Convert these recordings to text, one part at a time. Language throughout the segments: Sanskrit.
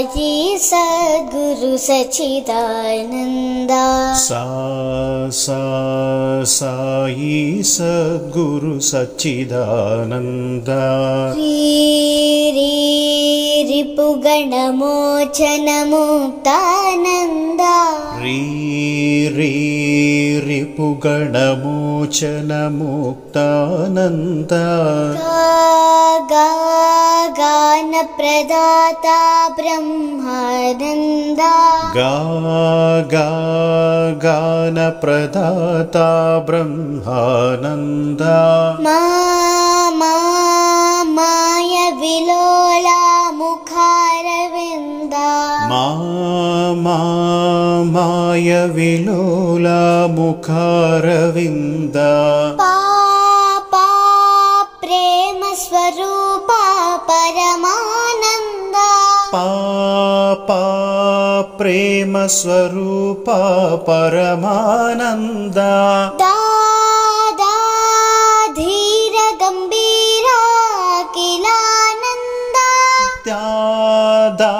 साई सद्गुरु सच्चिदानंदा साई सद्गुरु सच्चिदानंदा रिपुगणमोचन मुक्तानंदा रिपुगणमोचन मुक्तानंदा गान प्रदाता ब्रह्मानंदा गान प्रदाता ब्रह्मानंदा माय विलोला मुखारविंदा माय विलोला मुखारविंदा प्रेम स्वरूपा परमानंदा प्रेम स्वरूपा परमानंदा दादा धीर गंभीरा अखिलानंदा दादा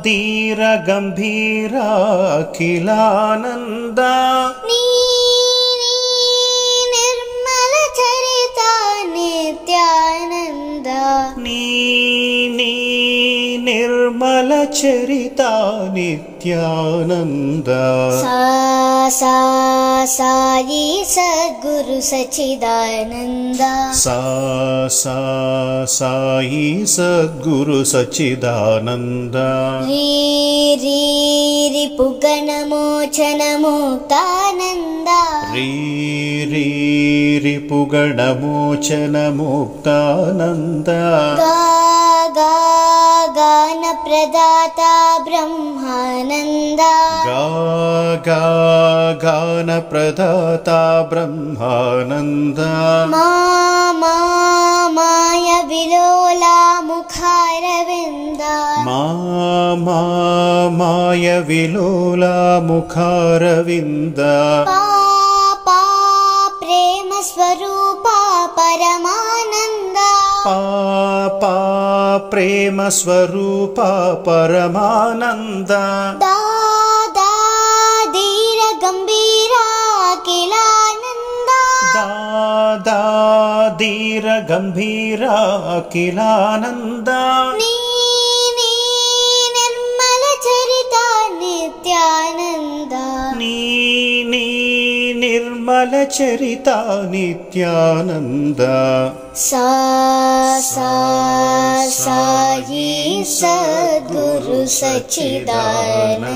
धीर गंभीरा अखिलानंदा निर्मल चरिता नित्यानंदा निर्मल चरिता नित्यानंदा साई सद्गुरु सच्चिदानंदा साई सद्गुरु सच्चिदानंदा रिपुगणमोचन मुक्तानंदा रिपुगणमोचन मुक्तानंदा गान प्रदाता ब्रह्मानंदा गान प्रदाता ब्रह्मानंदा माय विलोला मुखारविंदा माय विलोला मुखारविंदा प्रेम स्वरूपा परमानंदा प्रेम स्वरूपा परमानंदा दादा धीर गंभीरा अखिलानंदा दादा धीर गंभीरा अखिलानंदा निर्मल चरिता नित्यानंदा निर्मल चरिता नित्यानंदा साई सद्गुरु सच्चिदानंदा।